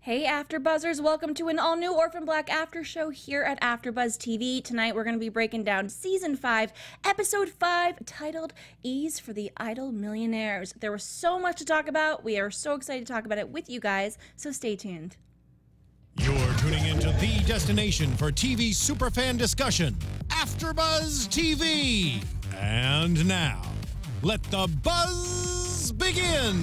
Hey AfterBuzzers, welcome to an all-new Orphan Black after show here at AfterBuzz TV. Tonight we're going to be breaking down Season 5, Episode 5, titled Ease for the Idle Millionaires. There was so much to talk about. We are so excited to talk about it with you guys, so stay tuned. You're tuning into the destination for TV superfan discussion, AfterBuzz TV. And now, let the buzz begin.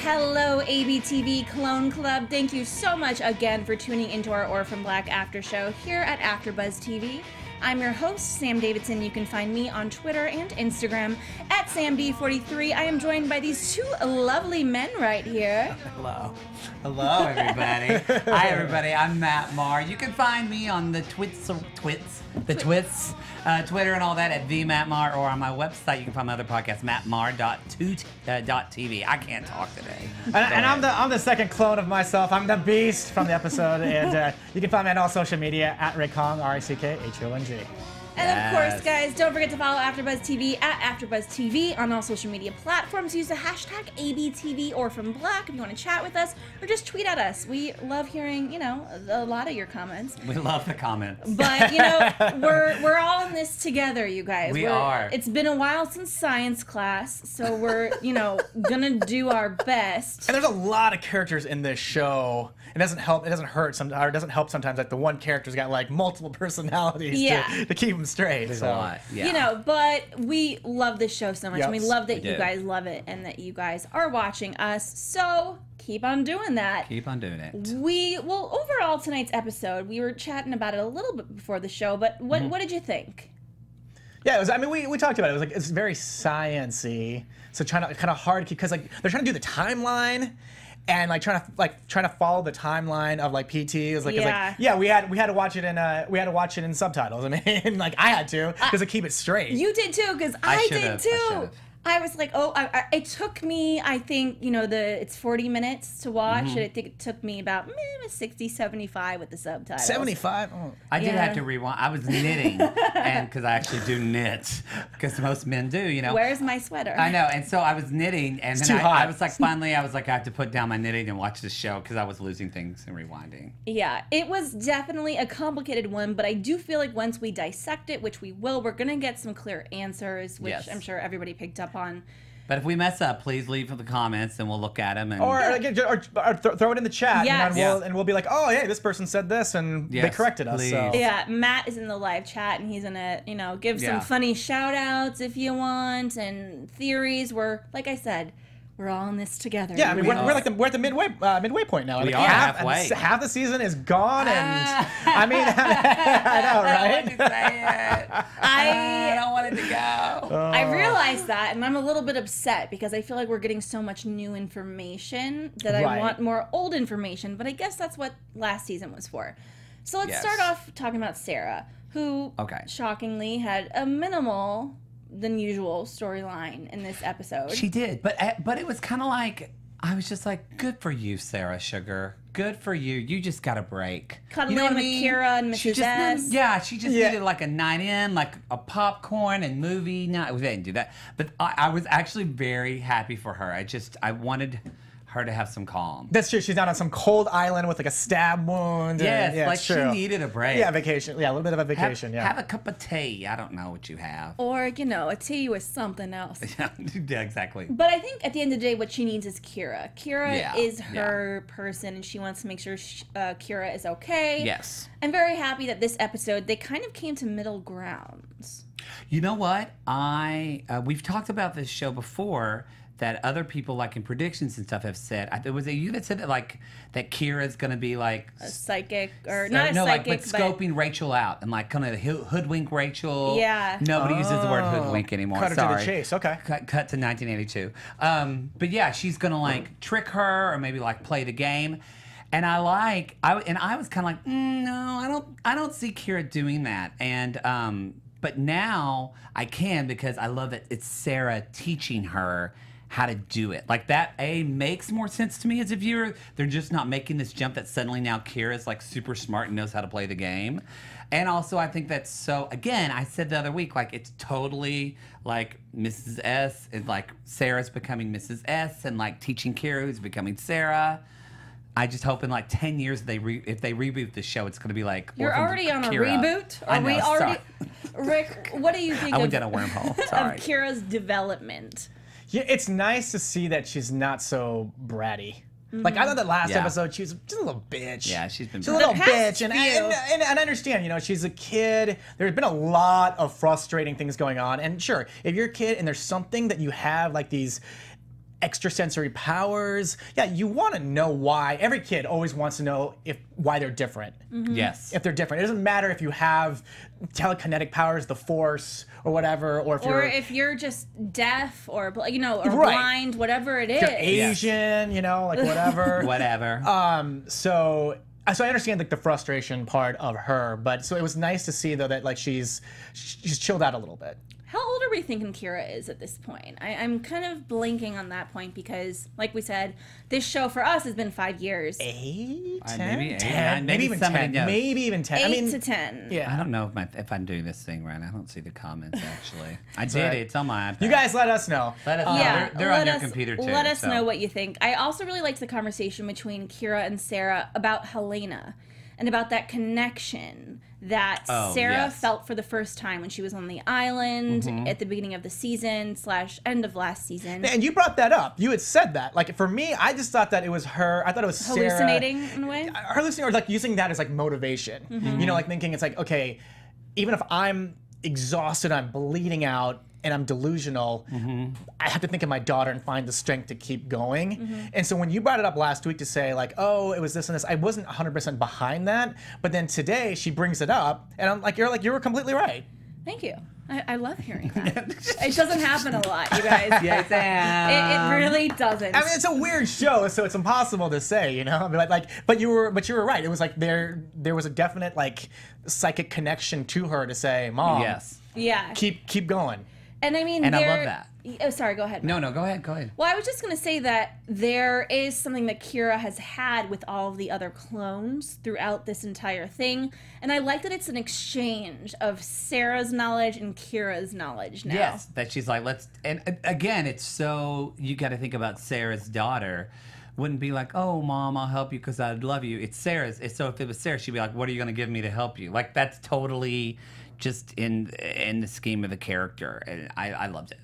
Hello, ABTV Clone Club. Thank you so much again for tuning into our Orphan Black after show here at AfterBuzz TV. I'm your host, Sam Davidson. You can find me on Twitter and Instagram at SamD43. I am joined by these two lovely men right here. Hello. Hello, everybody. Hi, everybody. I'm Matt Marr. You can find me on the Twitter and all that at @VMattMarr, or on my website. You can find my other podcast, mattmarr.tv. I can't talk today. And I'm the second clone of myself. I'm the Beast from the episode, and you can find me on all social media at Raycong, RICKHONG. And of course, guys, don't forget to follow AfterBuzz TV at AfterBuzz TV on all social media platforms. Use the hashtag ABTV Orphan Black if you want to chat with us, or just tweet at us. We love hearing, you know, a lot of your comments. We love the comments. But, you know, we're all in this together, you guys. We are. It's been a while since science class, so we're, you know, gonna do our best. And there's a lot of characters in this show. It doesn't help. It doesn't hurt. Or it doesn't help sometimes. Like the one character's got like multiple personalities to keep them straight. There's a lot. Yeah. You know, but we love this show so much, and we love that you guys love it, and that you guys are watching us. So keep on doing that. Keep on doing it. Well, overall tonight's episode, we were chatting about it a little bit before the show, but what did you think? Yeah, it was. I mean, we talked about it. It was like it's very science-y, so kind of hard because like they're trying to do the timeline. And trying to follow the timeline of like PT is like, we had to watch it in subtitles. I mean, like I had to because to keep it straight. You did too, because I did too. I was like, it took me, I think, you know, it's 40 minutes to watch, and I think it took me about 60, 75 with the subtitles. 75? Oh. I did have to rewind. I was knitting, and because I actually do knit, because most men do, you know. Where's my sweater? I know, and so I was knitting, and then I was like, finally, I have to put down my knitting and watch the show, because I was losing things and rewinding. Yeah. It was definitely a complicated one, but I do feel like once we dissect it, which we will, we're going to get some clear answers, which I'm sure everybody picked up on. But if we mess up, please leave the comments and we'll look at them. And or throw it in the chat, and we'll be like, oh, hey, this person said this, and they corrected us. So. Yeah, Matt is in the live chat, and he's gonna, you know, give some funny shout outs if you want, and theories. Like I said, we're all in this together. Yeah, I mean, we're at the midway point now. We are halfway. Half the season is gone, and I mean, I know, right? I don't want it to go. I realize that, and I'm a little bit upset because I feel like we're getting so much new information that I want more old information. But I guess that's what last season was for. So let's start off talking about Sarah, who shockingly had a minimal than usual storyline in this episode. She did, but it was kind of like, I was just like, good for you, Sarah Sugar. Good for you. You just got a break. Cuddling with Kira and Mrs. S. She just needed like a night in, like a popcorn and movie night. We didn't do that, but I was actually very happy for her. I wanted her to have some calm. That's true. She's down on some cold island with like a stab wound. Yes, like she needed a break. Yeah, vacation. Yeah, a little bit of a vacation. Have a cup of tea. I don't know what you have. Or, you know, a tea with something else. Yeah, exactly. But I think at the end of the day, what she needs is Kira. Kira is her person, and she wants to make sure Kira is okay. Yes. I'm very happy that this episode, they kind of came to middle grounds. You know what? We've talked about this show before, that other people, like in predictions and stuff, have said. Was it you that said that, like, that Kira's gonna be like a psychic, or not a psychic, but scoping Rachel out and like kind of hoodwink Rachel. Yeah. Nobody uses the word hoodwink anymore. Cut her to the chase. Okay. Cut to 1982. But yeah, she's gonna like trick her or maybe like play the game. And I was kind of like, no, I don't see Kira doing that. And but now I can, because I love that it's Sarah teaching her how to do it. Like that makes more sense to me as a viewer. They're just not making this jump that suddenly now Kira's like super smart and knows how to play the game. And also I think that's so, again, I said the other week, like it's totally like Mrs. S and like Sarah's becoming Mrs. S and like teaching Kira who's becoming Sarah. I just hope in like 10 years if they reboot the show, it's going to be like You're already on a reboot? I know, we already sorry. Rick, what do you think I went down a wormhole. Sorry. of Kira's development? Yeah, it's nice to see that she's not so bratty. Like, I thought that last episode, she was just a little bitch. Yeah, she's a little bitch. And I understand, you know, she's a kid. There's been a lot of frustrating things going on. And sure, if you're a kid and there's something that you have, like these extrasensory powers, yeah, you want to know why. Every kid always wants to know why they're different. Yes. If they're different. It doesn't matter if you have telekinetic powers, the Force, or whatever, or if you're just deaf or, you know, or blind, whatever it is. If you're Asian, you know, like whatever. Whatever. So I understand like the frustration part of her, but so it was nice to see though that like she's chilled out a little bit. How old are we thinking Kira is at this point? I'm kind of blanking on that point because, like we said, this show for us has been 5 years. 8, 10, maybe 8, 10, maybe even 10. Maybe even 10. 8 to 10. Yeah. I don't know if I'm doing this thing right. I don't see the comments actually. I did. It's on my iPad. You guys let us know. Let us know. Yeah, They're on your computer too. Let us know what you think. I also really liked the conversation between Kira and Sarah about Helena and about that connection that Sarah felt for the first time when she was on the island at the beginning of the season / end of last season. And you brought that up. You had said that. Like, for me, I just thought that it was her. I thought it was hallucinating Sarah. in a way? Her hallucinating, or like using that as like motivation. You know, like thinking it's like, okay, even if I'm exhausted, I'm bleeding out, and I'm delusional, I have to think of my daughter and find the strength to keep going. And so when you brought it up last week to say like, oh, it was this and this, I wasn't 100% behind that. But then today she brings it up, and I'm like, you were completely right. Thank you. I love hearing that. It doesn't happen a lot, you guys. Yes, it really doesn't. I mean, it's a weird show, so it's impossible to say, you know. But you were right. It was like there was a definite like psychic connection to her to say, Mom, yeah, keep going. And I mean, I love that. Oh, sorry, go ahead. No, go ahead. Well, I was just going to say that there is something that Kira has had with all of the other clones throughout this entire thing. And I like that it's an exchange of Sarah's knowledge and Kira's knowledge now. Yes, that she's like, and again, it's so, you got to think about Sarah's daughter. Wouldn't be like, oh, Mom, I'll help you because I love you. It's Sarah's. So if it was Sarah, she'd be like, what are you going to give me to help you? Like, that's totally just in the scheme of the character, and I loved it.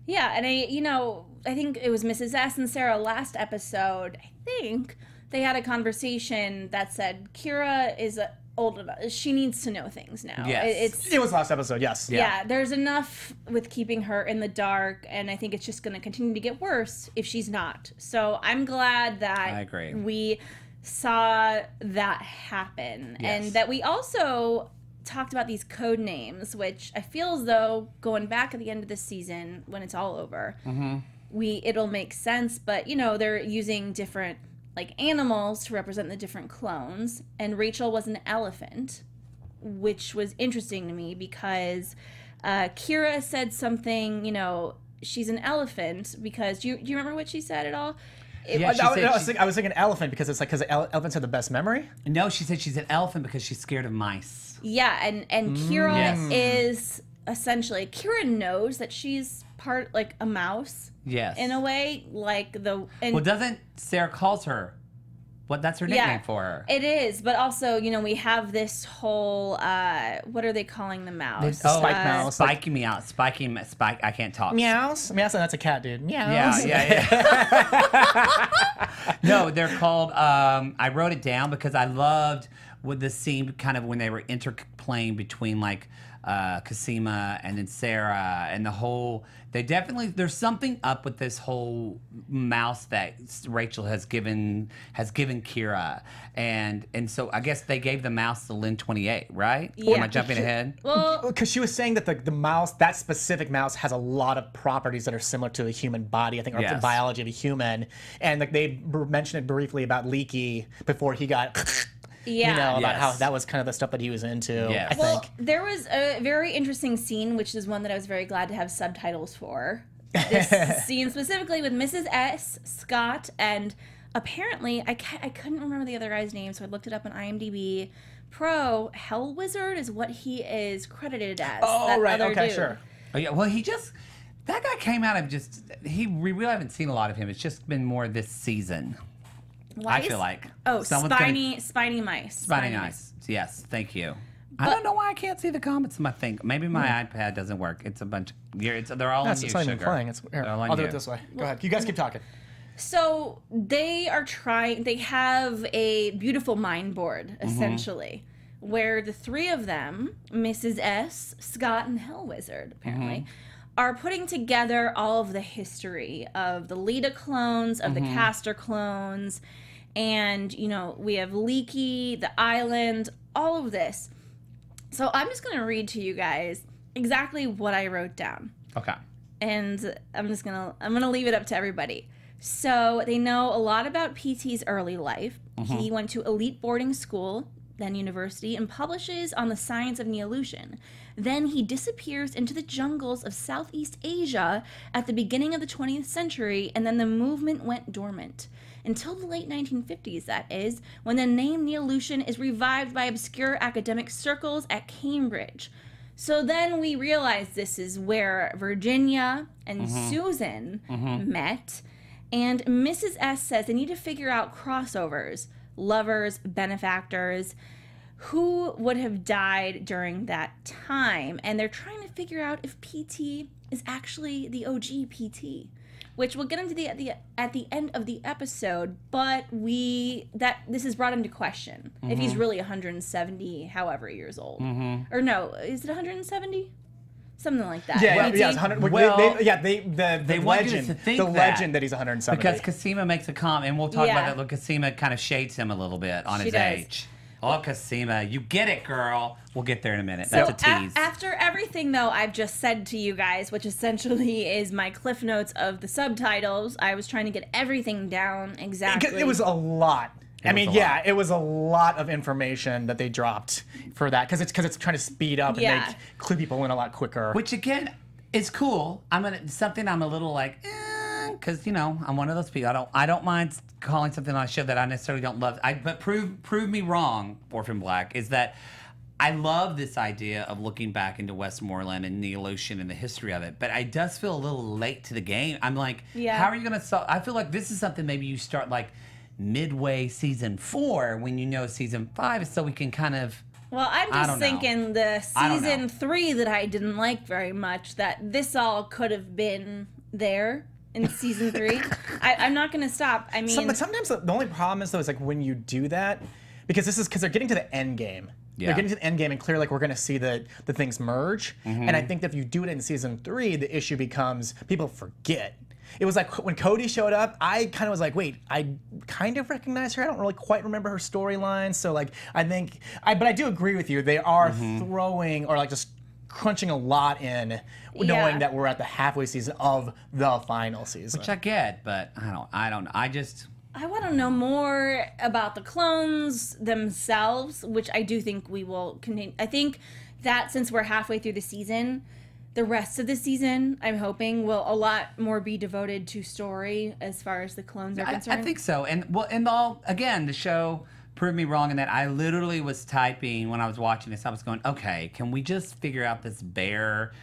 Yeah, and I think it was Mrs. S and Sarah last episode. I think they had a conversation that said Kira is old enough. She needs to know things now. Yes. It was last episode. Yes. Yeah. There's enough with keeping her in the dark, and I think it's just going to continue to get worse if she's not. So I'm glad that we saw that happen, and that we also talked about these code names, which I feel as though going back at the end of this season when it's all over, it'll make sense. But they're using different like animals to represent the different clones, and Rachel was an elephant, which was interesting to me because Kira said something. She's an elephant because do you remember what she said at all? I was thinking elephant because it's like because elephants have the best memory. No, she said she's an elephant because she's scared of mice. Yeah, and Kira is essentially, Kira knows that she's part like a mouse. Yes. In a way, like well, doesn't Sarah calls her? That's her nickname for her. It is, but also, we have this whole, what are they calling the mouse? Spike mouse. Spiking me out. Spike, I can't talk. Meows? Meows, that's a cat, dude. Meows. Yeah. No, they're called, I wrote it down because I loved with the scene kind of when they were interplaying between like Cosima and then Sarah and the whole, there's something up with this whole mouse that Rachel has given Kira, and so I guess they gave the mouse the Lin 28, right? Yeah. Am I jumping ahead? Well, because she was saying that the mouse, that specific mouse, has a lot of properties that are similar to a human body. I think, or the biology of a human, and like they mentioned it briefly about Leaky before he got. About how that was kind of the stuff that he was into, I think. There was a very interesting scene, which is one that I was very glad to have subtitles for. This scene specifically with Mrs. S, Scott, and apparently, I couldn't remember the other guy's name, so I looked it up on IMDb. Hell Wizard is what he is credited as. Oh, right, okay, dude. sure. Oh, yeah, well, that guy came out of we really haven't seen a lot of him. It's just been more this season. I feel like. Oh, spiny mice. Spiny mice. Yes, thank you. I don't know why I can't see the comments in my thing. Maybe my iPad doesn't work. It's a bunch of... they're all on you, it's not even sugar. playing. I'll do it this way. Go ahead. You guys keep talking. So they have a beautiful mind board, essentially, where the three of them, Mrs. S, Scott, and Hellwizard, apparently, are putting together all of the history of the Leda clones, of the Castor clones, and, you know, we have Leaky, the island, all of this. So I'm just going to read to you guys exactly what I wrote down. Okay. And I'm going to leave it up to everybody. So they know a lot about PT's early life. He went to elite boarding school, then university, and publishes on the science of Neolution. Then he disappears into the jungles of Southeast Asia at the beginning of the 20th century, and then the movement went dormant. Until the late 1950s, that is, when the name Neolution is revived by obscure academic circles at Cambridge. So then we realize this is where Virginia and Susan met, and Mrs. S says they need to figure out crossovers, lovers, benefactors, who would have died during that time. And they're trying to figure out if PT is actually the OG PT, which we'll get into at the end of the episode, but this is brought into question if he's really 170 however years old. Or no, is it 170? Something like that. Yeah, yeah, 100. They want legend, you to think the legend that he's 170. Because Cosima makes a comment, and we'll talk about that. Look, Cosima kind of shades him a little bit on his age. Oh, Cosima, you get it, girl. We'll get there in a minute. So that's a tease. After everything, though, I've just said to you guys, which essentially is my cliff notes of the subtitles, I was trying to get everything down exactly. It was a lot. It was a lot of information that they dropped for that because it's trying to speed up and clue people in a lot quicker. Which again is cool. Something I'm a little like, because you know I'm one of those people. I don't mind calling something on a show that I necessarily don't love. But prove me wrong, Orphan Black, is that I love this idea of looking back into Westmoreland and Neolution and the history of it. But I does feel a little late to the game. I'm like, how are you gonna solve? I feel like this is something maybe you start like midway season 4 when you know season 5, so we can kind of. Well, I'm just thinking the season 3 that I didn't like very much, that this all could have been there in season 3. I'm not going to stop. I mean, but sometimes the only problem is though is like when you do that, because they're getting to the end game. Yeah. They're getting to the end game, and clearly, like, we're going to see the things merge. And I think that if you do it in season 3, the issue becomes people forget. It was like when Cody showed up, I kind of was like, wait, I kind of recognize her. I don't really quite remember her storyline. So like, but I do agree with you. They are throwing or like just crunching a lot in, knowing that we're at the halfway season of the final season. Which I get, but I don't know. I want to know more about the clones themselves, which I do think we will continue. I think that since we're halfway through the season, the rest of the season, I'm hoping, will a lot more be devoted to story as far as the clones are concerned. I think so. And again, the show proved me wrong in that I literally was typing when I was watching this. I was going, okay, can we just figure out this bear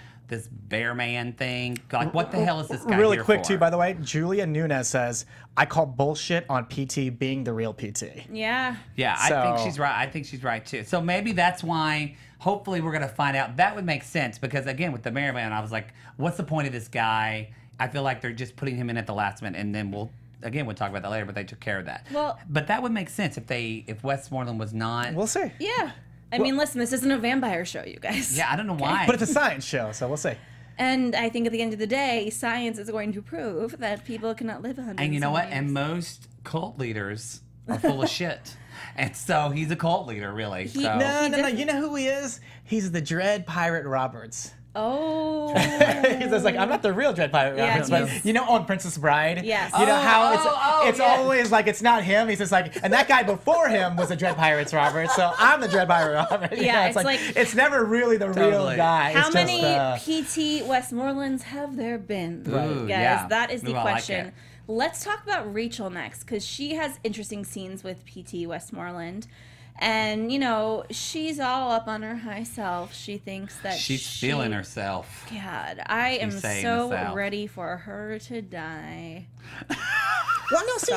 man thing? Like, what the hell is this guy really here quick for? too, by the way, Julia Nunez says, I call bullshit on PT being the real PT. Yeah. Yeah, I think she's right. I think she's right too. So maybe that's why, hopefully we're going to find out. That would make sense because, again, with the Merriman, I was like, what's the point of this guy? I feel like they're just putting him in at the last minute, and then we'll talk about that later, but they took care of that. Well, but that would make sense if Westmoreland was not. We'll see. Yeah. I mean, listen, this isn't a vampire show, you guys. Yeah, I don't know why. But it's a science show, so we'll see. And I think at the end of the day, science is going to prove that people cannot live 100 And you know what? years. And most cult leaders are full of shit. And so he's a cult leader, really. No. You know who he is? He's the Dread Pirate Roberts. Oh. He's just like, I'm not the real Dread Pirate Roberts, but you know, on Princess Bride, yes. You know how it's always like it's not him. He's just like, and that guy before him was the Dread Pirates Roberts, so I'm the Dread Pirate Roberts. Yeah, it's like it's never really the real guy. How many PT Westmorelands have there been, guys? Yeah. That is the question. Like Let's talk about Rachel next, because she has interesting scenes with PT Westmoreland. And, you know, she's all up on her high self. She thinks that she's feeling herself. God, I am so ready for her to die. Well, no, see,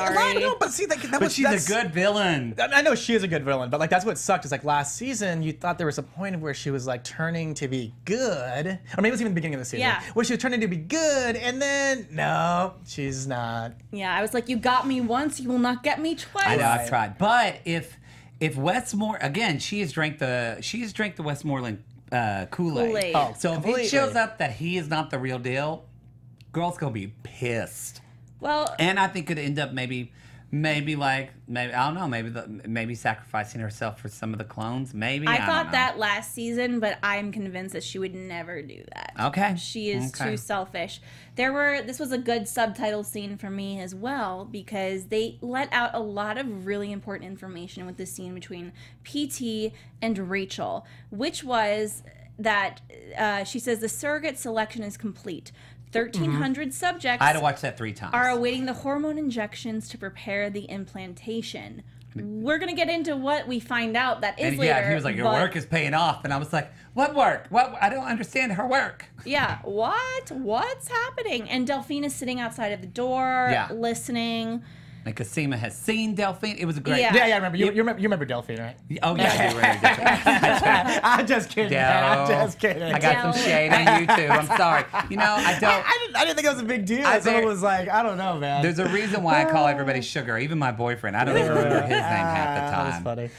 but see, that but was she's a good villain. I know she is a good villain, but like that's what sucked. Is like last season, you thought there was a point where she was like turning to be good, or maybe it was even the beginning of the season, where she was turning to be good, and then no, she's not. Yeah, I was like, you got me once, you will not get me twice. I know, I've tried, but if Westmore again, she has drank the Westmoreland Kool-Aid. Oh, so completely. if it shows up that he is not the real deal, girl's gonna be pissed. Well, and I think it'd end up maybe I don't know, maybe sacrificing herself for some of the clones. Maybe I thought that last season, but I'm convinced that she would never do that. Okay, she is too selfish. This was a good subtitle scene for me as well because they let out a lot of really important information with the scene between PT and Rachel, which was that she says the surrogate selection is complete. 1,300 subjects. I had to watch that 3 times. Are awaiting the hormone injections to prepare the implantation. We're gonna get into what we find out that is later. Yeah, he was like, "Your work is paying off," and I was like, "What work? What? I don't understand her work." Yeah, what? What's happening? And Delphine is sitting outside of the door, listening. And Cosima has seen Delphine. It was a great. Yeah, I remember. You remember Delphine, right? Oh yeah, I do remember. I'm just kidding. I'm just kidding. I got some shade on YouTube. I'm sorry. You know, I didn't think it was a big deal. Someone was like, I don't know, man. There's a reason why I call everybody Sugar. Even my boyfriend. I don't even remember his name half the time. That was funny.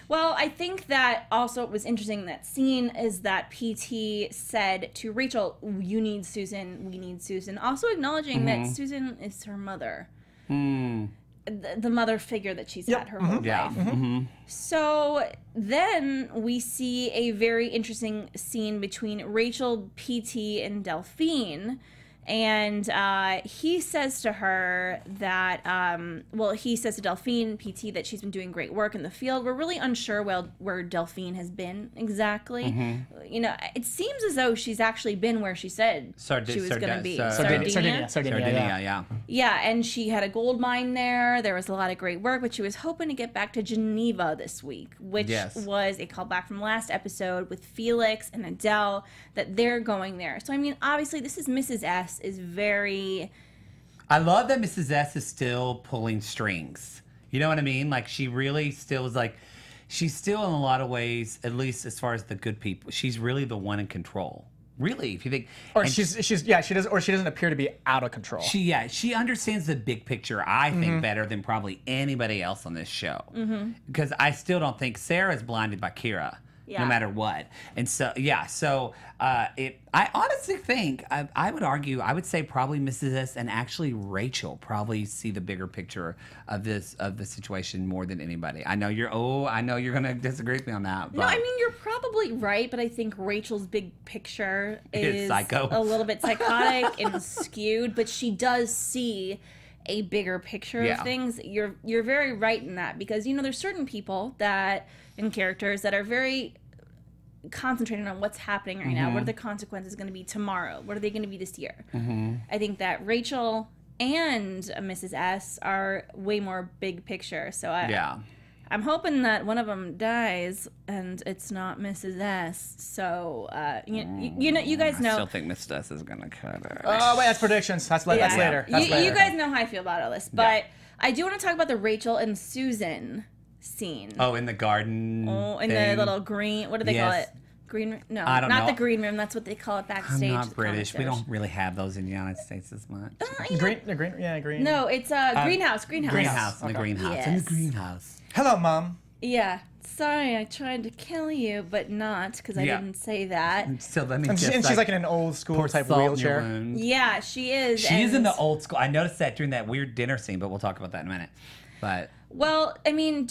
Well, I think that also what was interesting in that scene is that PT said to Rachel, "You need Susan. We need Susan." Also acknowledging that Susan is her mother. The mother figure that she's had her whole life. So then we see a very interesting scene between Rachel, PT, and Delphine. And he says to her that, he says to Delphine, PT, that she's been doing great work in the field. We're really unsure where Delphine has been exactly. You know, it seems as though she's actually been where she said she was going to be. Sardinia. Yeah, and she had a gold mine there. There was a lot of great work, but she was hoping to get back to Geneva this week, which was a callback from last episode with Felix and Adele, that they're going there. So, I mean, obviously, this is Mrs. S. is very... I love that Mrs. S is still pulling strings. You know what I mean? Like, she really still is like... She's still, in a lot of ways, at least as far as the good people, she's really the one in control. Really, if you think... Or she doesn't appear to be out of control. She understands the big picture, I think, better than probably anybody else on this show. Because I still don't think Sarah's blinded by Kira. No matter what. And so, I honestly think, I would argue, I would say probably Mrs. S and actually Rachel probably see the bigger picture of the situation more than anybody. I know you're going to disagree with me on that. But no, I mean, you're probably right, but I think Rachel's big picture is psycho. A little bit psychotic and skewed, but she does see a bigger picture of things. You're very right in that, because, you know, there's certain people and characters that are very concentrated on what's happening right now. What are the consequences going to be tomorrow? What are they going to be this year? I think that Rachel and Mrs. S are way more big picture. So I'm hoping that one of them dies and it's not Mrs. S. So you guys know. I still think Mrs. S is going to cut her. Oh wait, that's predictions. That's later. You guys know how I feel about all this, but I do want to talk about the Rachel and Susan scene. Oh, in the garden. Oh, in the little green. What do they call it? Green room? No, I don't know. Not the green room. That's what they call it backstage. I'm not British. We don't really have those in the United States as much. Green. No, it's greenhouse. Greenhouse. In the greenhouse. Yes. In the greenhouse. Hello, Mom. Yeah. Sorry, I tried to kill you, but not, because I didn't say that. So let me and she's like in an old school type wheelchair. Yeah, she is. She's in the old school. I noticed that during that weird dinner scene, but we'll talk about that in a minute. But well, I mean,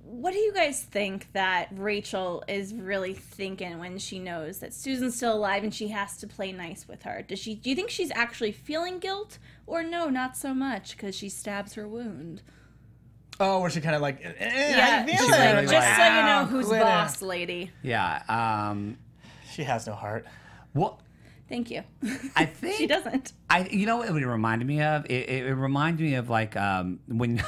what do you guys think that Rachel is really thinking when she knows that Susan's still alive and she has to play nice with her? Do you think she's actually feeling guilt, or no, not so much, because she stabs her wound? Oh, where she kind of like, yeah, she's like, just so you know who's boss, lady. Yeah. She has no heart. Well, thank you. I think she doesn't. You know what it reminded me of? It reminded me of like when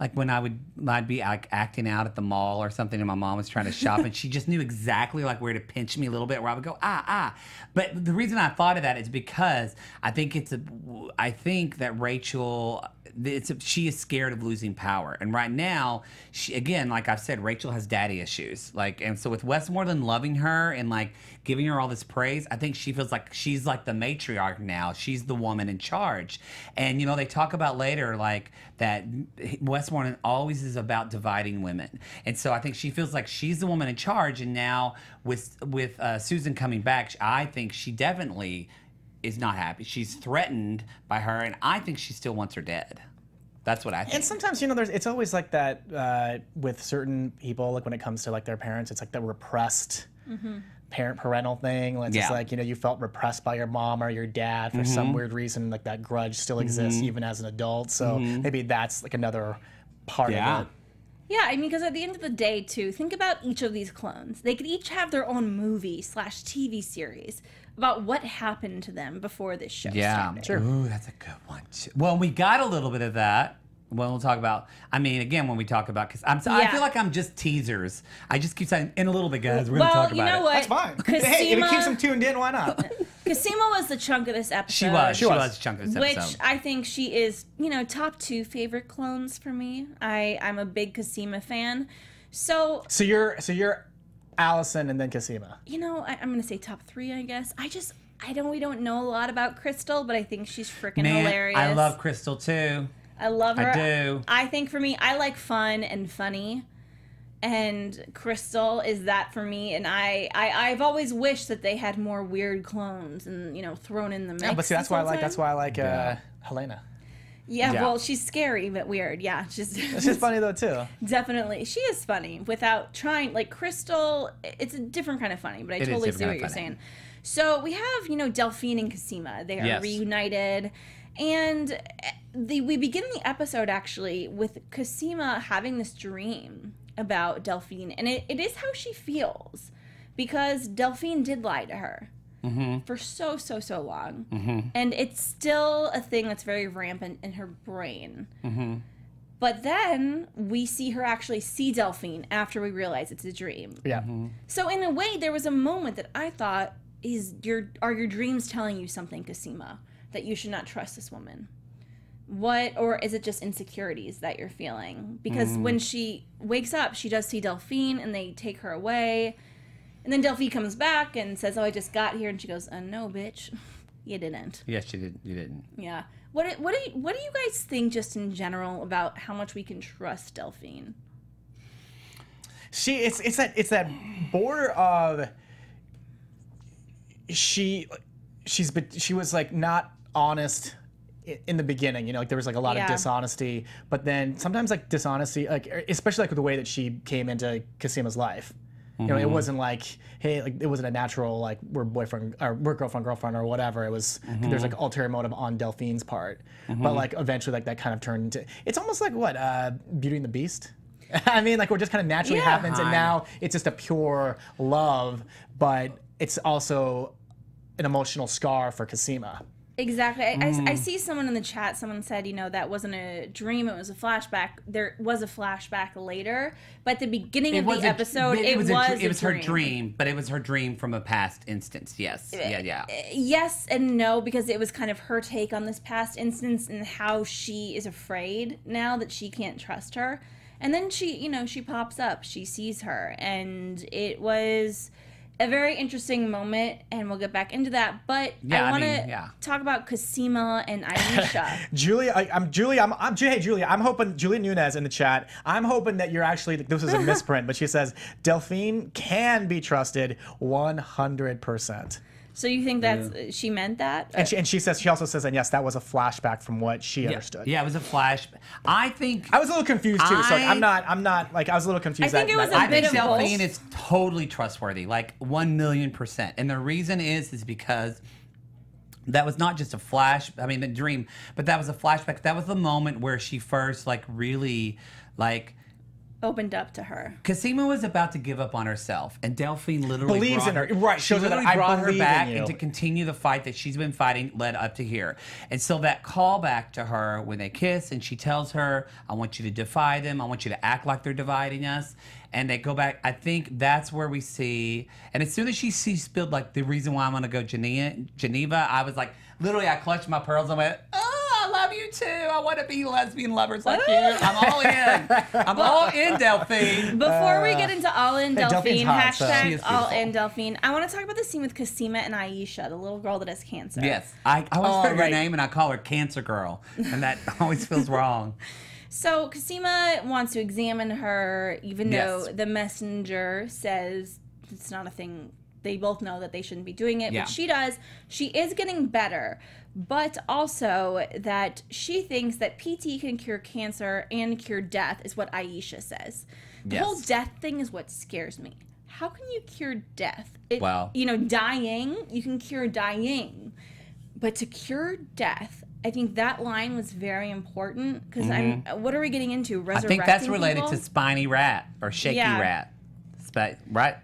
I'd be like acting out at the mall or something, and my mom was trying to shop, and she just knew exactly like where to pinch me a little bit, where I would go ah. But the reason I thought of that is because I think that Rachel. She is scared of losing power, and right now, she, again, like I've said, Rachel has daddy issues. Like, and so with Westmoreland loving her and like giving her all this praise, I think she feels like she's like the matriarch now. She's the woman in charge, and you know they talk about later like that Westmoreland always is about dividing women, and so I think she feels like she's the woman in charge. And now with Susan coming back, I think she definitely is not happy. She's threatened by her, and I think she still wants her dead. That's what I think. And sometimes, you know, it's always like that with certain people, like when it comes to like their parents, it's like the repressed parental thing. It's just like, you know, you felt repressed by your mom or your dad for some weird reason, like that grudge still exists even as an adult. So maybe that's like another part of it. Yeah, I mean, because at the end of the day, too, think about each of these clones. They could each have their own movie/TV series about what happened to them before this show started. Sure. Ooh, that's a good one, too. Well, we got a little bit of that. When we'll talk about, I mean, again, when we talk about, because I feel like I'm just teasers. I just keep saying, in a little bit, guys, we're going to talk about you know it. what? That's fine. Cosima, hey, if it keeps them tuned in, why not? Cosima was the chunk of this episode. She was a chunk of this episode. Which I think she is, you know, top 2 favorite clones for me. I'm a big Cosima fan. So you're Alison and then Cosima. You know, I'm going to say top 3, I guess. We don't know a lot about Crystal, but I think she's freaking hilarious. I love Crystal, too. I love her. I do. I think for me, I like fun and funny, and Crystal is that for me. And I've always wished that they had more weird clones and, you know, thrown in the mix. Yeah, but see, that's why I like Helena. Yeah, well, she's scary but weird. Yeah, she's funny though too. Definitely, she is funny without trying. Like Crystal, it's a different kind of funny, but I totally see what you're saying. So we have, you know, Delphine and Cosima. They are reunited. And we begin the episode, actually, with Cosima having this dream about Delphine. And it is how she feels. Because Delphine did lie to her for so long. And it's still a thing that's very rampant in her brain. But then we see her actually see Delphine after we realize it's a dream. Yeah. So in a way, there was a moment that I thought, are your dreams telling you something, Cosima? That you should not trust this woman? Or is it just insecurities that you're feeling? Because when she wakes up, she does see Delphine, and they take her away. And then Delphine comes back and says, "Oh, I just got here." And she goes, "No, bitch, you didn't." Yes, you did. You didn't. Yeah. What do you guys think, just in general, about how much we can trust Delphine? It's that border of she was like not honest in the beginning, you know, like there was like a lot of dishonesty, but then sometimes like dishonesty, like especially like with the way that she came into Cosima's life, you know, it wasn't like, hey, like it wasn't a natural like we're boyfriend or we're girlfriend or whatever. It was there's like ulterior motive on Delphine's part, but like eventually like that kind of turned into, it's almost like what Beauty and the Beast. I mean, like, what just kind of naturally happens, and now it's just a pure love, but it's also an emotional scar for Cosima. Exactly. I see someone in the chat, someone said, you know, that wasn't a dream, it was a flashback. There was a flashback later, but at the beginning of the episode, it was her dream, but it was her dream from a past instance, yes. Yes and no, because it was kind of her take on this past instance and how she is afraid now that she can't trust her. And then she, you know, she pops up, she sees her, and it was a very interesting moment, and we'll get back into that. But I want to talk about Cosima and Aisha. Hey Julia, I'm hoping, Julia Nunez in the chat, I'm hoping that you're actually, this is a misprint, but she says, Delphine can be trusted 100%. So you think that's she meant that? And she also says, and yes, that was a flashback from what she understood. Yeah, it was a flash. I was a little confused too. So I'm not like I was a little confused. I think it was a bit of both. Delphine is totally trustworthy, like 1,000,000%. And the reason is because that was not just a flash. I mean, the dream, but that was a flashback. That was the moment where she first like really like opened up to her. Cosima was about to give up on herself, and Delphine literally believes in her. Right, She shows her that literally I brought her believe back in you. and to continue the fight that she's been fighting led up to here. And so that callback to her when they kiss, and she tells her, "I want you to defy them. I want you to act like they're dividing us." And they go back. I think that's where we see. And as soon as she spilled like the reason why I'm gonna go Geneva, I was like, literally, I clutched my pearls and went, "Oh, I love you too. I want to be lesbian lovers like you. I'm all in. I'm all in, Delphine." Before we get into all in Delphine, Delphine's hot, so- She hashtag is all beautiful. in Delphine, I want to talk about the scene with Cosima and Aisha, the little girl that has cancer. Yes, I always heard her right. name and I call her Cancer Girl, and that always feels wrong. So Cosima wants to examine her, even though Yes. the messenger says it's not a thing. They both know that they shouldn't be doing it, Yeah. but she does. She is getting better, but also that she thinks that PT can cure cancer and cure death is what Aisha says. The Yes. whole death thing is what scares me. How can you cure death? Well- Dying, you can cure dying. But to cure death, I think that line was very important because what are we getting into? I Resurrecting think that's related people? to spiny rat or shaky Yeah. rat. Right?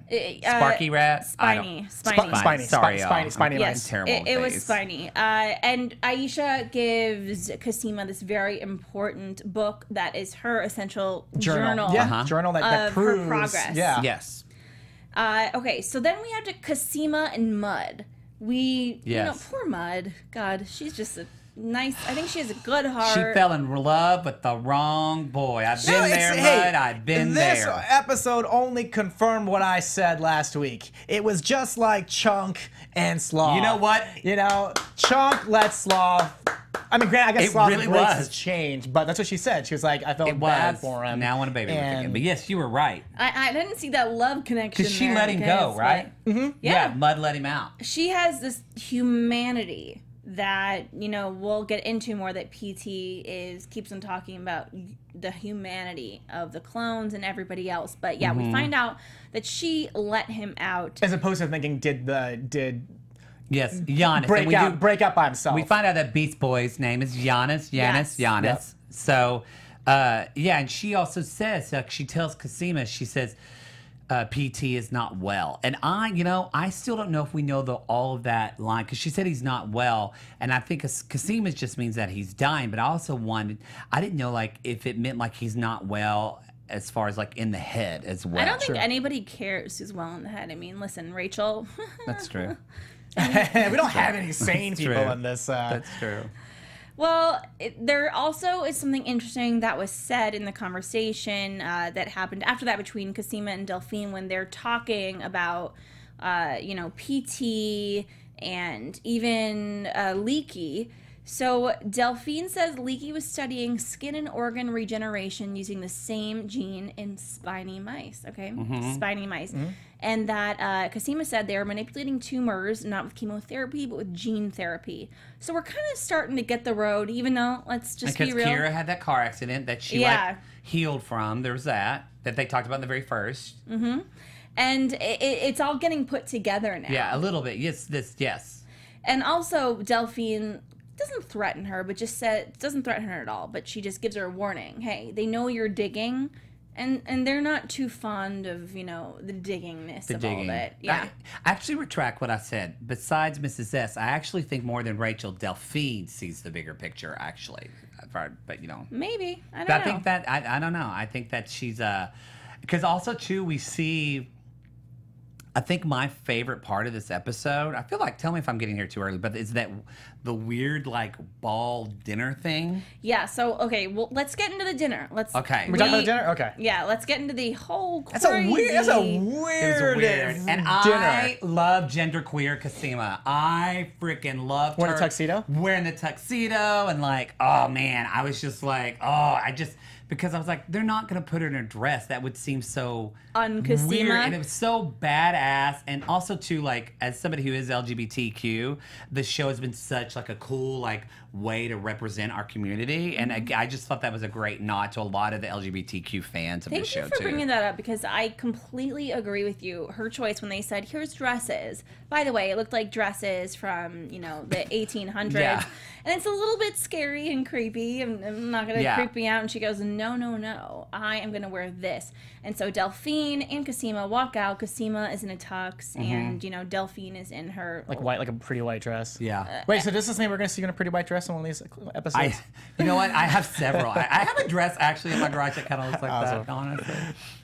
Sparky rat? I don't- Spiny. Sorry, y'all. spiny. Yes, terrible it was face. spiny. And Aisha gives Cosima this very important book that is her essential journal. Yeah, journal that of her proves progress. Yeah. Yes. Okay, so then we have to Cosima and Mud. Yes. Poor Mud. God, she's just a nice. I think she has a good heart. She fell in love with the wrong boy. I've been there, Mud. I've been this there. episode only confirmed what I said last week. It was just like Chunk and Sloth. You know what? Chunk let Sloth. I mean, granted, I guess It Sloth really breaks was. his change, but that's what she said. She was like, I felt It bad was. for him. Now I want a baby with And- him. But yes, you were right. I didn't see that love connection. Because she there let him because, go, right? like, Yeah. Mud let him out. She has this humanity that we'll get into more, that PT keeps on talking about the humanity of the clones and everybody else. But yeah, we find out that she let him out. As opposed to thinking, did Yes, Giannis. break out by himself. We find out that Beast Boy's name is Giannis. Yes. Yep. So, and she also says, she tells Cosima, she says, PT is not well. And I still don't know if we know all of that line, because she said he's not well. And I think Cosima just means that he's dying. But I didn't know if it meant he's not well as far as in the head as well. I don't think anybody cares who's well in the head. I mean, listen, Rachel. That's true. we don't have any sane people true. in this. That's true. Well, there also is something interesting that was said in the conversation that happened after that between Cosima and Delphine when they're talking about, PT and even Leaky. So Delphine says Leaky was studying skin and organ regeneration using the same gene in spiny mice, okay? Spiny mice. And that Cosima said they were manipulating tumors, not with chemotherapy, but with gene therapy. So we're kind of starting to get the road, even though, let's just be real. Because Kira had that car accident that she healed from. There's that they talked about in the very first. And it's all getting put together now. Yeah, a little bit. Yes. And also, Delphine doesn't threaten her, but doesn't threaten her at all. But she just gives her a warning. Hey, they know you're digging, and they're not too fond of the diggingness of all of it. Yeah. I actually retract what I said. Besides Mrs. S, I actually think more than Rachel, Delphine sees the bigger picture. Actually, but Maybe I don't But know. I think that I don't know. I think that she's because also too we see. I think my favorite part of this episode, I feel like, tell me if I'm getting here too early, but is that the weird ball dinner thing? Yeah, so, okay, well, let's get into the dinner. Okay. we talking about the dinner? Okay. Yeah, let's get into the whole crazy... That's a weird It was dinner. weird. And I love genderqueer Cosima. I freaking loved Wearing her. a tuxedo? Wearing the tuxedo and oh man, I was just because I was like, they're not going to put her in a dress. That would seem so Un-Cosima. weird. And it was so badass. And also, too, as somebody who is LGBTQ, the show has been such, a cool, way to represent our community. And I just thought that was a great nod to a lot of the LGBTQ fans of the show, Thank you for too. bringing that up, because I completely agree with you. Her choice when they said, here's dresses. By the way, it looked like dresses from, the 1800s. Yeah. And it's a little bit scary and creepy. I'm not going to creep me out. And she goes, no, no, no, no, I am going to wear this. And so Delphine and Cosima walk out. Cosima is in a tux, and, you know, Delphine is in her... Like white, like a pretty white dress. Yeah. Wait, so does this mean we're going to see you in a pretty white dress in one of these episodes? You know what? I have several. I have a dress, actually, in my garage that kind of looks like that, honestly.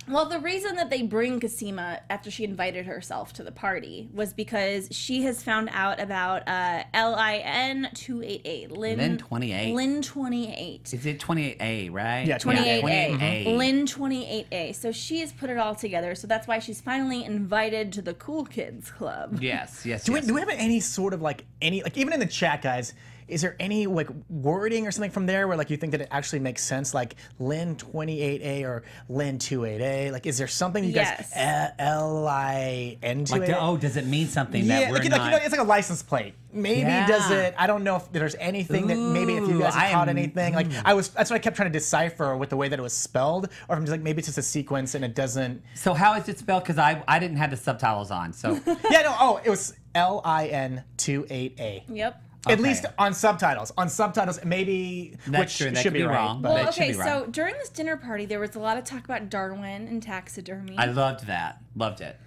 Well, the reason that they bring Cosima after she invited herself to the party was because she has found out about LIN288. Lin 28. Lin 28. Is it 28A, right? Yeah, 28A. 28A. Lin 28A. So she has put it all together. So that's why she's finally invited to the Cool Kids Club. Yes, yes, Do yes. we have any sort of like even in the chat, guys? Is there any like wording or something from there where like you think that it actually makes sense, like Lin 28A or Lin 28A? Like, is there something you guys LIN 28A? Like, does it mean something that we're like, not? you know, it's like a license plate. Maybe does it? I don't know if there's anything that maybe if you guys have caught anything. Like that's what I kept trying to decipher with the way that it was spelled, or if I'm just like maybe it's just a sequence and it doesn't. So how is it spelled? Because I didn't have the subtitles on. So Yeah, no. Oh, it was LIN28A. Yep. At least on subtitles. On subtitles, maybe, That's true. That should could be be right. wrong. But Well, That should okay, be right. so during this dinner party, there was a lot of talk about Darwin and taxidermy. I loved that. Loved it.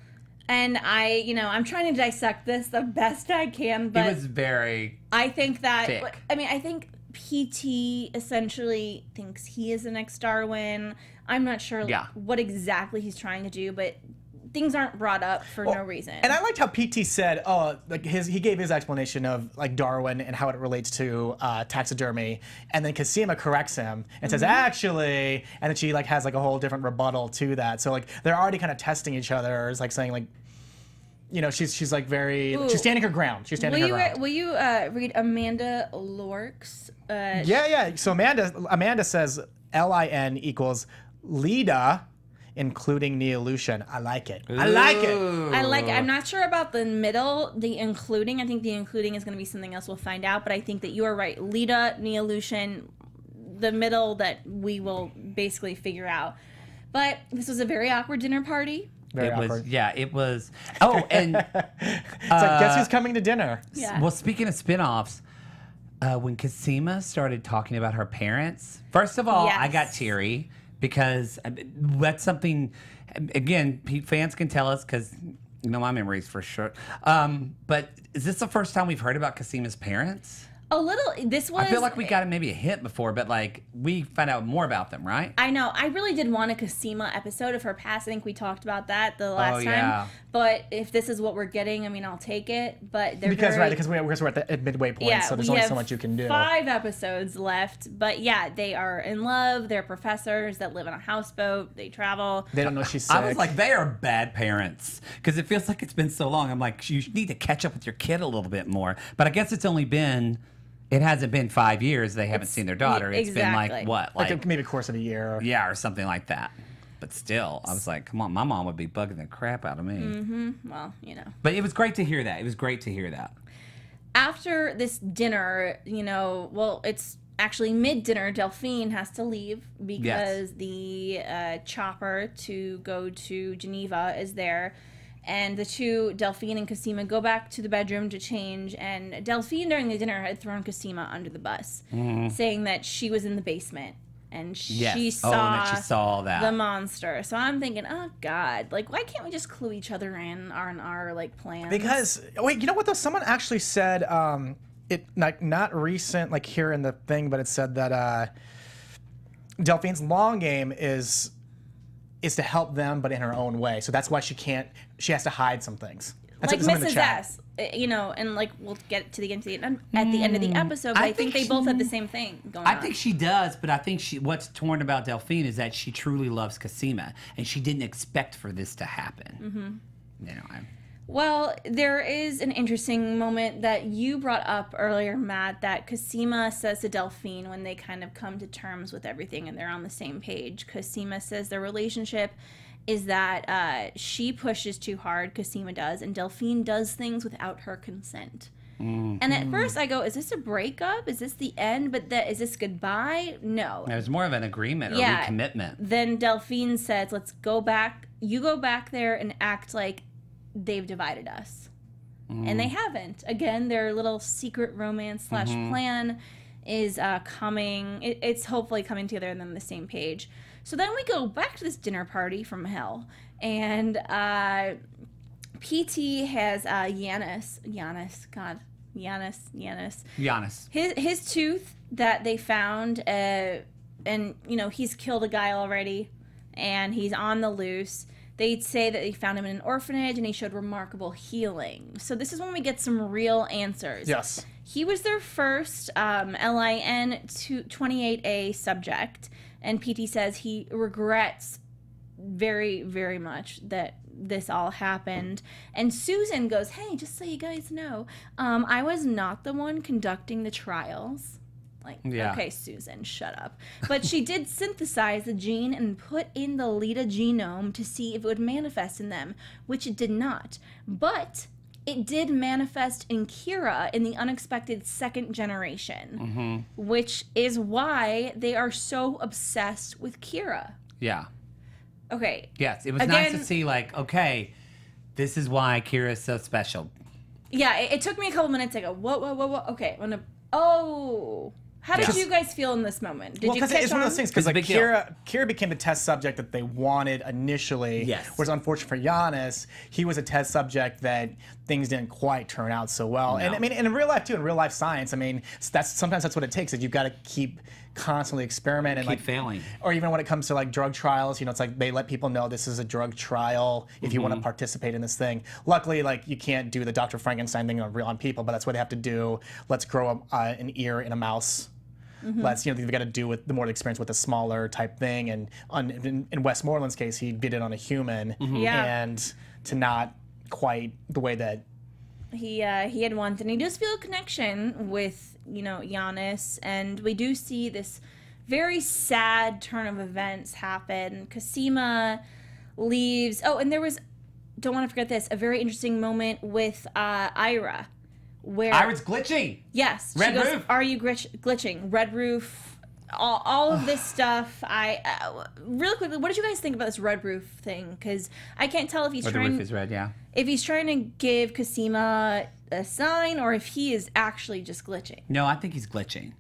And I'm trying to dissect this the best I can, but It was very I think that, thick. I think PT essentially thinks he is the next Darwin. I'm not sure what exactly he's trying to do, but things aren't brought up for no reason. And I liked how PT said, he gave his explanation of like Darwin and how it relates to taxidermy, and then Cosima corrects him and says actually, and then she like has like a whole different rebuttal to that. So like they're already kind of testing each other. It's like saying like, you know, she's like very she's standing her ground. She's standing her ground. Will you read Amanda Lork's? Yeah. So Amanda says LIN equals Lida, including Neolution. I like it. I like it. I'm not sure about the middle, the including. I think the including is going to be something else we'll find out, but I think that you are right. Lida, Neolution, the middle that we will basically figure out. But this was a very awkward dinner party. Very awkward. It was. Oh, and It's like, guess who's coming to dinner? Yeah. well, speaking of spinoffs, when Cosima started talking about her parents, first of all, I got teary because that's something. Again, fans can tell us because you know my memory's for sure. But is this the first time we've heard about Cosima's parents? A little. This was. I feel like we got maybe a hint before, but like we found out more about them, right? I know. I really did want a Cosima episode of her past. I think we talked about that the last yeah. time. But if this is what we're getting, I mean, I'll take it. But they're Because very, we're at the midway point, so there's we only have so much you can do. 5 episodes left, but yeah, they are in love. They're professors that live on a houseboat. They travel. They don't know she's sick. I was like, they are bad parents because it feels like it's been so long. I'm like, you need to catch up with your kid a little bit more. But I guess it's only been. It hasn't been 5 years. They haven't seen their daughter. It's been like what, like maybe a course of a year. Yeah, or something like that. But still, I was like, come on, my mom would be bugging the crap out of me. Mm-hmm. Well, you know. But it was great to hear that. It was great to hear that. After this dinner, it's actually mid-dinner. Delphine has to leave because the chopper to go to Geneva is there. And the two, Delphine and Cosima, go back to the bedroom to change. And Delphine, during the dinner, had thrown Cosima under the bus, saying that she was in the basement. And she saw that. the monster. So I'm thinking, oh, God. Like, why can't we just clue each other in on our, like, plans? Because, wait, you know what, though? Someone actually said, it like not recent, like here in the thing, but it said that Delphine's long game is to help them, but in her own way. So that's why she has to hide some things. That's like Mrs. S, and like we'll get to the end of the episode, but I think they both have the same thing going on. I think she does, but I think what's torn about Delphine is that she truly loves Cosima, and she didn't expect for this to happen. Well, there is an interesting moment that you brought up earlier, Matt, that Cosima says to Delphine when they kind of come to terms with everything and they're on the same page. Cosima says their relationship is that she pushes too hard, Cosima does, and Delphine does things without her consent. And at first I go, is this a breakup? Is this the end? But is this goodbye? No. It was more of an agreement or recommitment. Then Delphine says, let's go back. You go back there and act like they've divided us. And they haven't. Again, their little secret romance / plan is coming. It's hopefully coming together and on the same page. So then we go back to this dinner party from hell, and PT has Giannis. His tooth that they found, and you know, he's killed a guy already, and he's on the loose. They'd say that they found him in an orphanage, and he showed remarkable healing. So this is when we get some real answers. Yes. He was their first LIN 28A subject, and PT says he regrets very, very much that this all happened. And Susan goes, hey, just so you guys know, I was not the one conducting the trials. Like, okay, Susan, shut up. But she did synthesize the gene and put in the Lita genome to see if it would manifest in them, which it did not. But it did manifest in Kira in the unexpected second generation, which is why they are so obsessed with Kira. Yeah. Okay. Yes, it was nice to see, like, okay, this is why Kira is so special. Yeah, it took me a couple minutes to go, whoa. Okay, I'm gonna, how did you guys feel in this moment? Did you catch on? It's one of those things, because like Kira became the test subject that they wanted initially. Yes. Whereas unfortunate for Giannis, he was a test subject that things didn't quite turn out so well. No. And I mean, in real life too, in real life science, I mean, sometimes that's what it takes. Is you've got to keep constantly experiment and keep failing. Or even when it comes to like drug trials, you know, it's like they let people know this is a drug trial if you want to participate in this thing. Luckily, like you can't do the Dr. Frankenstein thing on people, but that's what they have to do. Let's grow an ear in a mouse. Let's, you know, they've got to do with the more experience with a smaller type thing. And in Westmoreland's case, he did it on a human, and to not quite the way that he had wanted. And he does feel a connection with, you know, Giannis, and we do see this very sad turn of events happen. Cosima leaves. Oh, and there was, don't want to forget this, a very interesting moment with Ira. Where Ira's glitching. Yes. Red she goes, roof. Are you glitching? Red roof. All of this stuff. Really quickly, what did you guys think about this red roof thing? Because I can't tell if he's The roof is red, yeah. If he's trying to give Cosima a sign, or if he is actually just glitching. No, I think he's glitching.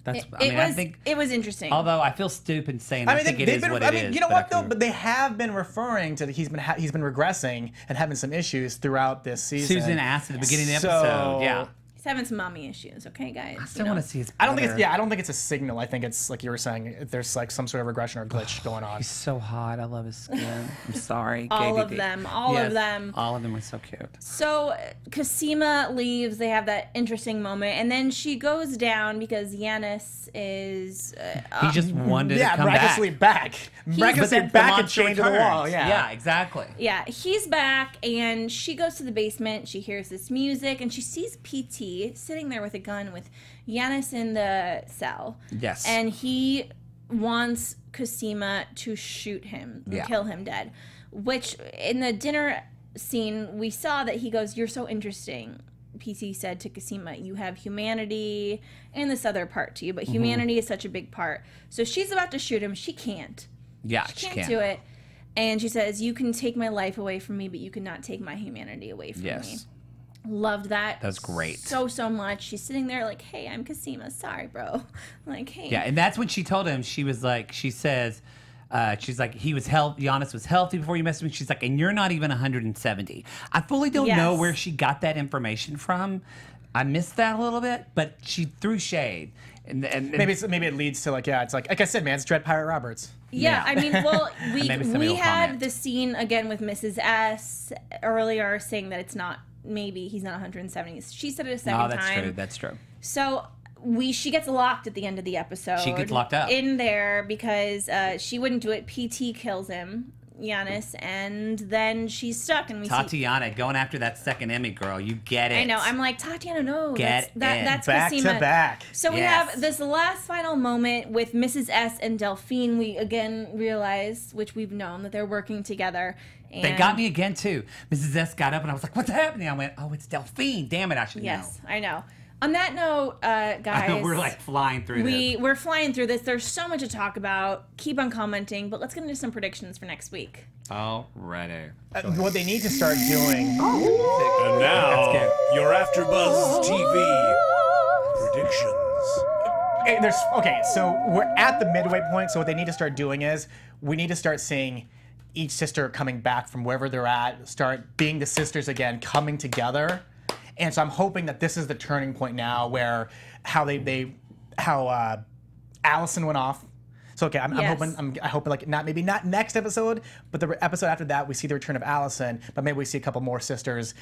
That's. I think it was interesting. Although I feel stupid saying I think it is what it is. You know what though? But they have been referring to he's been regressing and having some issues throughout this season. Susan asked at the beginning of the episode. Yeah. He's having some mommy issues, okay, guys? I still want to see his brother. I don't think it's a signal. I think it's like you were saying, there's like some sort of regression or glitch going on. He's so hot. I love his skin. I'm sorry. All of them. All of them are so cute. So Cosima leaves. They have that interesting moment, and then she goes down because Giannis is. He just wanted to come miraculously back. Miraculously back and chained to the wall. Yeah, exactly. Yeah, he's back, and she goes to the basement. She hears this music, and she sees PT sitting there with a gun with Giannis in the cell. Yes. And he wants Cosima to shoot him, kill him dead. Which, in the dinner scene, we saw that he goes, "You're so interesting." PC said to Cosima, "You have humanity and this other part to you, but humanity is such a big part." So she's about to shoot him. She can't. Yeah, she can't do it. And she says, "You can take my life away from me, but you cannot take my humanity away from me." Loved that. That's great. So much. She's sitting there like, "Hey, I'm Cosima. Sorry, bro." Like, hey. Yeah, and that's when she told him. She was like, she says, she's like, Giannis was healthy before you messed with me. She's like, and you're not even 170. I fully don't know where she got that information from. I missed that a little bit, but she threw shade. And maybe it leads to like it's like I said, man, it's Dread Pirate Roberts. Yeah, I mean, well, we had the scene again with Mrs. S earlier saying that it's not. Maybe he's not 170. She said it a second time. Oh, that's true. So she gets locked at the end of the episode. She gets locked up in there because she wouldn't do it. PT kills him, Giannis, and then she's stuck. And Tatiana going after that second Emmy girl. You get it. I know. I'm like, Tatiana, no. That's back Cosima. to back. So we have this last final moment with Mrs. S and Delphine. We again realize, which we've known, that they're working together. And they got me again too. Mrs. S got up and I was like, "What's happening?" I went, "Oh, it's Delphine. Damn it, I should know." Yes, I know. On that note, guys, we're like flying through this. We're flying through this. There's so much to talk about. Keep on commenting, but let's get into some predictions for next week. Alrighty. What they need to start doing. And now, your AfterBuzz TV predictions. Okay, so we're at the midway point. So what they need to start doing is we need to start seeing each sister coming back from wherever they're at, start being the sisters again, coming together. And so I'm hoping that this is the turning point now, where how Alison went off. So okay, I'm hoping like maybe not next episode, but the episode after that we see the return of Alison, but maybe we see a couple more sisters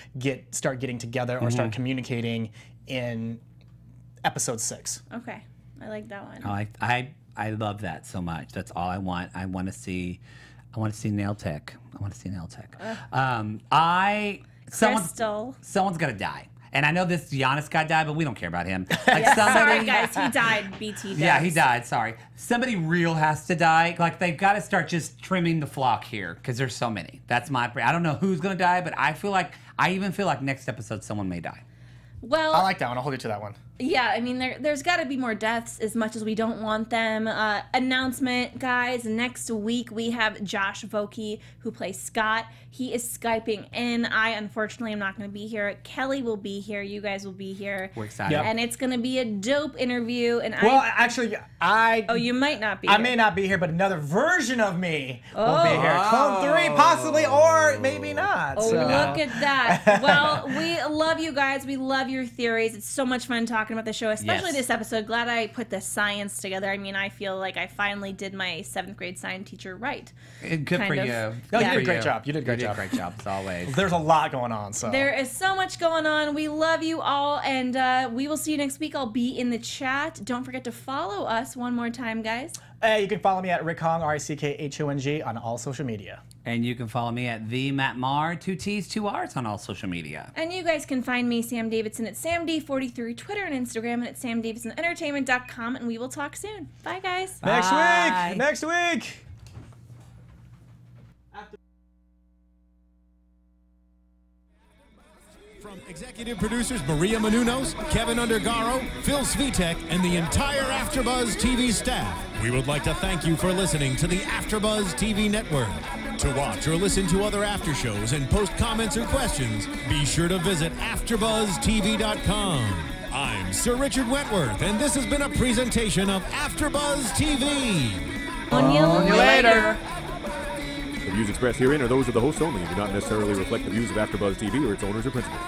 start getting together or start communicating in episode 6. Okay, I like that one. I love that so much. That's all I want. I want to see nail tech. I want to see nail tech. Someone's gonna die. And I know this Giannis guy died, but we don't care about him. Like sorry, guys, he died. BT does. Yeah, he died. Sorry. Somebody real has to die. Like, they've got to start just trimming the flock here because there's so many. That's my. I don't know who's gonna die, but I even feel like next episode someone may die. Well, I like that one. I'll hold you to that one. Yeah, I mean, there's got to be more deaths as much as we don't want them. Announcement, guys. Next week, we have Josh Vokey, who plays Scott. He is Skyping in. I, unfortunately, am not going to be here. Kelly will be here. You guys will be here. We're excited. Yep. And it's going to be a dope interview. And actually, Oh, you might not be here. I may not be here, but another version of me will be here. Clone 3, possibly, or maybe not. Oh, so. Look at that. Well, we love you guys. We love your theories. It's so much fun talking about the show, especially this episode. Glad I put the science together. I mean, I feel like I finally did my 7th grade science teacher right. Good for you. No, you did a great job. You did a great job. Great job, as always. There's a lot going on. So there is so much going on. We love you all, and we will see you next week. I'll be in the chat. Don't forget to follow us one more time, guys. You can follow me at Rick Hong, RICKHONG, on all social media. And you can follow me at the Matt Marr, 2 T's, 2 R's on all social media. And you guys can find me, Sam Davidson, at SamD43, Twitter and Instagram, and at SamDavidsonEntertainment.com. And we will talk soon. Bye, guys. Bye. Next week. From executive producers Maria Menounos, Kevin Undergaro, Phil Svitek, and the entire AfterBuzz TV staff, we would like to thank you for listening to the AfterBuzz TV network. To watch or listen to other after shows and post comments or questions, be sure to visit AfterBuzzTV.com. I'm Sir Richard Wentworth, and this has been a presentation of AfterBuzz TV. On you later. The views expressed herein are those of the host only and do not necessarily reflect the views of AfterBuzz TV or its owners or principals.